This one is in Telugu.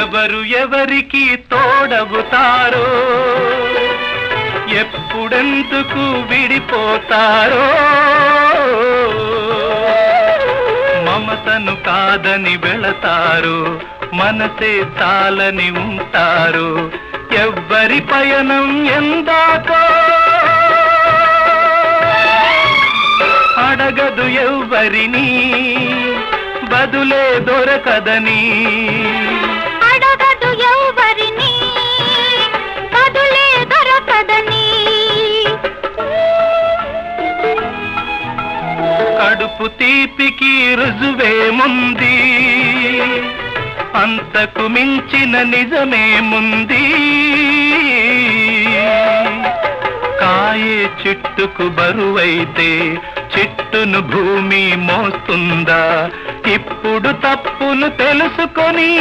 ఎవరు ఎవరికి తోడవుతారో, ఎప్పుడెందుకు విడిపోతారో, మమతను కాదని వెళతారు, మనసే చాలని ఉంటారు. ఎవ్వరి పయనం ఎందాకో అడగదు ఎవ్వరిని, బదులే దొరకదని. అడగదు ఎవ్వరిని, బదులే దొరకదని. కడుపు తీపికి రుజువేముంది, అంతకు మించిన నిజమేముంది. కాయే చెట్టుకు బరువైతే చెట్టును భూమి మోస్తుందా? ఇప్పుడు తప్పును తెలుసుకొని